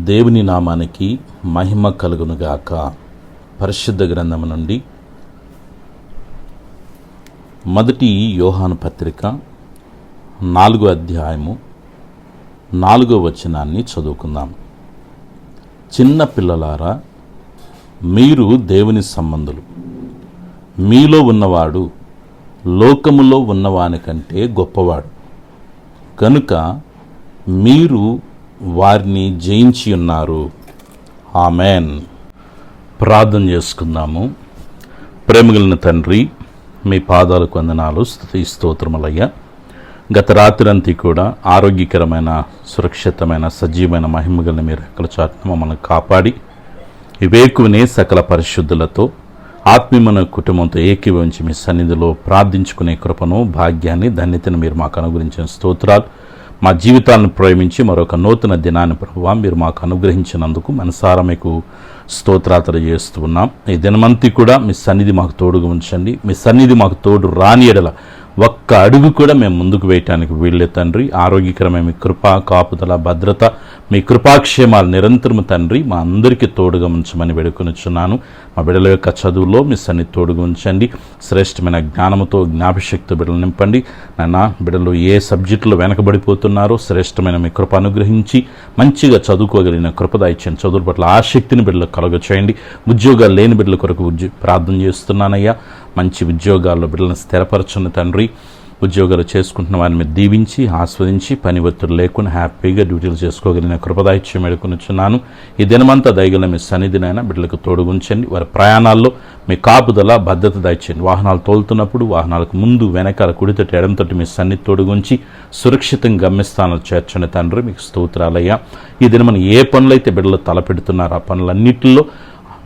దేవుని నామానికి మహిమ కలుగునుగాక. పరిశుద్ధ గ్రంథము నుండి మొదటి యోహాను పత్రిక 4వ అధ్యాయము 4వ వచనాన్ని చదువుకుందాం. చిన్న పిల్లలారా, మీరు దేవుని సంబంధులు, మీలో ఉన్నవాడు లోకములో ఉన్నవానికంటే గొప్పవాడు కనుక మీరు వారిని జయించి ఉన్నారు. ఆమెన్. ప్రార్థన చేసుకుందాము. ప్రేమగలిగిన తండ్రి, మీ పాదాలకు వందనాలు, స్తుతి స్తోత్రములయ్యా. గత రాత్రి కూడా ఆరోగ్యకరమైన, సురక్షితమైన, సజీవమైన మహిమగలిని మీరు రెక్కల చాటున మమ్మల్ని కాపాడి వివేకునే సకల పరిశుద్ధులతో ఆత్మీయమైన కుటుంబంతో ఏకీభవించి మీ సన్నిధిలో ప్రార్థించుకునే కృపను, భాగ్యాన్ని, ధన్యతను మీరు మాకు అనుగ్రహించిన స్తోత్రాలు. మా జీవితాలను ప్రేమించి మరొక నూతన దినాన్ని ప్రభువా మీరు మాకు అనుగ్రహించినందుకు మనసారా మీకు స్తోత్రాలు చేస్తూ ఉన్నాం. ఈ దినమంతి కూడా మీ సన్నిధి మాకు తోడుగా ఉంచండి. మీ సన్నిధి మాకు తోడు రాని ఎడల ఒక్క అడుగు కూడా మేము ముందుకు వేయటానికి వీళ్ళే తండ్రి. ఆరోగ్యకరమైన మీ కృప, కాపుదల, భద్రత, మీ కృపాక్షేమాలు నిరంతరము తండ్రి మా అందరికీ తోడుగా ఉంచమని వేడుకొనిచున్నాను. మా బిడ్డల యొక్క చదువులో మీ సన్నిధి తోడుగా ఉంచండి. శ్రేష్టమైన జ్ఞానంతో, జ్ఞాపశక్తి బిడ్డలు నింపండి. నాన్న, బిడ్డలు ఏ సబ్జెక్టులో వెనకబడిపోతున్నారో శ్రేష్టమైన మీ కృప అనుగ్రహించి మంచిగా చదువుకోగలిగిన కృప దయచేయండి. చదువు పట్ల ఆసక్తిని బిడ్డలకు కలుగ చేయండి. ఉద్యోగాలు లేని బిడ్డల కొరకు ప్రార్థన చేస్తున్నానయ్యా. మంచి ఉద్యోగాల్లో బిడ్డలను స్థిరపరచండి తండ్రి. ఉద్యోగాలు చేసుకుంటున్న వారిని మీరు దీవించి ఆస్వాదించి పని ఒత్తిడి లేకుండా హ్యాపీగా డ్యూటీలు చేసుకోగలిగిన కృపదాయిత్యం వేడుకొనిచున్నాను. ఈ దినమంతా దయగల మీ సన్నిధినైనా బిడ్డలకు తోడుగుంచండి. వారి ప్రయాణాల్లో మీ కాపుదల, భద్రత దయచేయండి. వాహనాలు తోలుతున్నప్పుడు వాహనాలకు ముందు, వెనకాల, కుడితోటి, ఎడంతోటి మీ సన్నిధి తోడుగుంచి సురక్షితంగా గమ్యస్థానాలు చేర్చండి తండ్రి. మీకు స్తోత్రాలయ్యా. ఈ దినమని ఏ పనులైతే బిడ్డలు తలపెడుతున్నారో ఆ పనులన్నింటిలో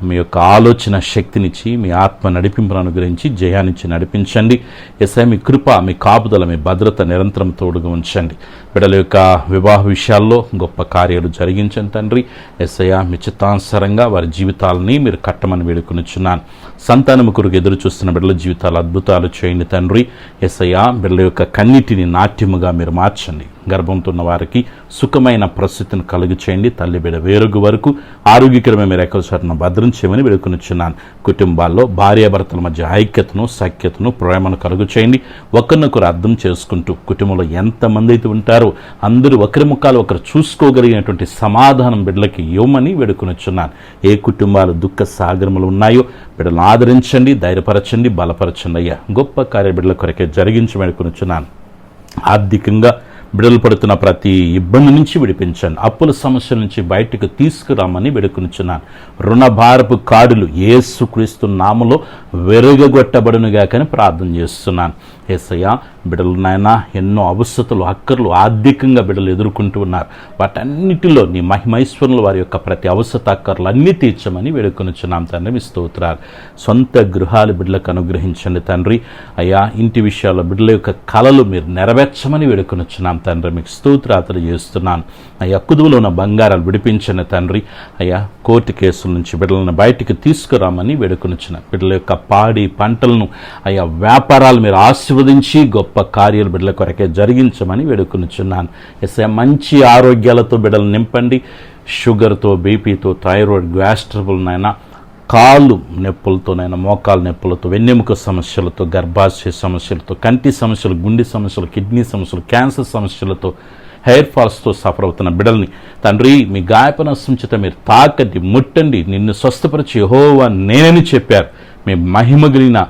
మీ యొక్క ఆలోచన శక్తినిచ్చి, మీ ఆత్మ నడిపింపును అనుగ్రహించి జయాన్నిచ్చి నడిపించండి. ఎస్ఐ మీ కృప, మీ కాపుదల, మీ భద్రత నిరంతరం తోడుగా ఉంచండి. బిడ్డల యొక్క వివాహ విషయాల్లో గొప్ప కార్యాలు జరిగించండి తండ్రి. ఎస్ఐ మీ చిత్తానుసారంగా వారి జీవితాలని మీరు కట్టమని వేడుకొనిచున్నాను. సంతానము కొరకు ఎదురు చూస్తున్న బిడ్డల జీవితాలు అద్భుతాలు చేయండి తండ్రి. ఎస్ఐ బిడ్డల యొక్క కన్నిటిని నాట్యముగా మీరు మార్చండి. గర్భంతో ఉన్న వారికి సుఖమైన పరిస్థితిని కలుగు చేయండి. తల్లి బిడ్డ వేరుగు వరకు ఆరోగ్యకరమైన మీరు ఎక్కడ చోటన భద్రం చేయమని వేడుకొనిచున్నాను. కుటుంబాల్లో భార్యాభర్తల మధ్య ఐక్యతను, సఖ్యతను, ప్రేమను కలుగు చేయండి. ఒకరినొకరు అర్థం చేసుకుంటూ కుటుంబంలో ఎంతమంది అయితే ఉంటారో అందరూ ఒకరి ముఖాలు ఒకరు చూసుకోగలిగినటువంటి సమాధానం బిడ్డలకి ఇవ్వమని వేడుకొనిచున్నాను. ఏ కుటుంబాలు దుఃఖ సాగరములు ఉన్నాయో బిడ్డలను ఆదరించండి, ధైర్యపరచండి, బలపరచండి అయ్యా. గొప్ప కార్య బిడ్డల కొరకే జరిగించి వేడుకొనిచున్నాను. ఆర్థికంగా బిడ్డలు పడుతున్న ప్రతి ఇబ్బంది నుంచి విడిపించండి. అప్పుల సమస్యల నుంచి బయటకు తీసుకురామని వేడుకొనిచున్నాను. రుణభారపు కాడులు యేసుక్రీస్తు నామములో వెరగొట్టబడునుగా కానీ ప్రార్థన చేస్తున్నాను. యేసయ్య, బిడ్డలు నాయన ఎన్నో అవసరతలు, అక్కర్లు ఆర్థికంగా బిడ్డలు ఎదుర్కొంటూ ఉన్నారు. వాటన్నిటిలో నీ మహిమైశ్వరులు వారి యొక్క ప్రతి అవసరత, అక్కర్లు అన్నీ తీర్చమని వేడుకొనిచున్నాం తండ్రి. మీ స్తోత్రాలు. సొంత గృహాలు బిడ్డలకు అనుగ్రహించండి తండ్రి. అయ్యా, ఇంటి విషయాల్లో బిడ్డల యొక్క కలలు మీరు నెరవేర్చమని వేడుకొనిచున్నాం తండ్రి. మీకు స్తోత్రాలు చేస్తున్నాను. అయ్యా, కుదువులో ఉన్న బంగారాలు విడిపించండి తండ్రి. అయ్యా, కోర్టు కేసుల నుంచి బిడ్డలను బయటికి తీసుకురామని వేడుకొనిచున్నాను. బిడ్డల యొక్క పాడి పంటలను, అయ్యా, వ్యాపారాలు మీరు ఆశీర్వదించి గొప్ప కార్యాలు బిడ్డల కొరకే జరిగించమని వేడుకొనిచున్నాను. ఎస్ఐ మంచి ఆరోగ్యాలతో బిడ్డలు నింపండి. షుగర్తో, బీపీతో, థైరాయిడ్, గ్యాస్ట్రబుల్నైనా, కాళ్ళు నొప్పులతోనైనా, మోకాలు నొప్పులతో, వెన్నెముక సమస్యలతో, గర్భాశయ సమస్యలతో, కంటి సమస్యలు, గుండె సమస్యలు, కిడ్నీ సమస్యలు, క్యాన్సర్ సమస్యలతో, హెయిర్ ఫాల్స్తో సఫర్ అవుతున్న బిడ్డల్ని తండ్రి మీ గాయపనస్సం చేత మీరు తాకండి, ముట్టండి. నిన్ను స్వస్థపరిచి యెహోవా నేనని చెప్పారు. మీ మహిమగిలిన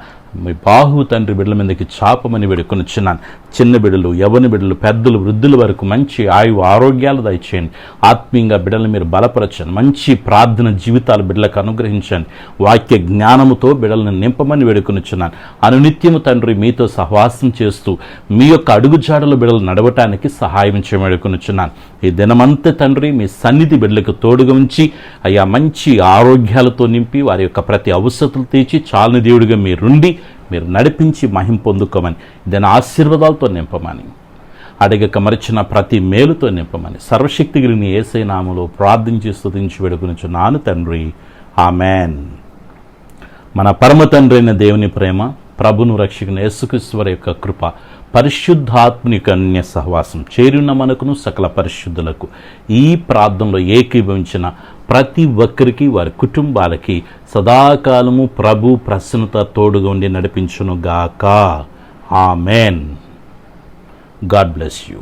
మీ బాహు తండ్రి బిడ్డల మీదకి చాపమని వేడుకొనిచున్నాను. చిన్న బిడ్డలు, యవ్వన బిడ్డలు, పెద్దలు, వృద్ధుల వరకు మంచి ఆయువు, ఆరోగ్యాలు దయచేయండి. ఆత్మీయంగా బిడ్డలను మీరు బలపరచండి. మంచి ప్రార్థన జీవితాలు బిడ్డలకు అనుగ్రహించండి. వాక్య జ్ఞానముతో బిడ్డలను నింపమని వేడుకొనిచున్నాను. అనునిత్యము తండ్రి మీతో సహవాసం చేస్తూ మీ యొక్క అడుగుజాడలు బిడ్డలు నడవటానికి సహాయం చేయమని వేడుకొనిచున్నాను. ఈ దినమంతా తండ్రి మీ సన్నిధి బిడ్డలకు తోడుగా ఉంచి అయ్యా మంచి ఆరోగ్యాలతో నింపి వారి యొక్క ప్రతి అవసరతలు తీర్చి చాలని దేవుడిగా మీరుండి మీరు నడిపించి మహిమ పొందుకోమని, దాని ఆశీర్వాదాలతో నింపమని, అడగక మరిచిన ప్రతి మేలుతో నింపమని సర్వశక్తి కలిగిన యేసయ్య నామములో ప్రార్థించి స్తుతించి వేడుకొనిచున్నాను తండ్రి. ఆమెన్. మన పరమ తండ్రి అయిన దేవుని ప్రేమ, ప్రభును రక్షకుని యేసుక్రీస్తు వారి యొక్క కృప, పరిశుద్ధాత్ముని యొక్క అన్య సహవాసం చేరిన మనకును సకల పరిశుద్ధులకు ఈ ప్రార్థనలో ఏకీభవించిన ప్రతి ఒక్కరికి వారి కుటుంబాలకి సదాకాలము ప్రభు ప్రసన్నత తోడుగా ఉండి నడిపించును గాక. ఆమెన్. God bless you.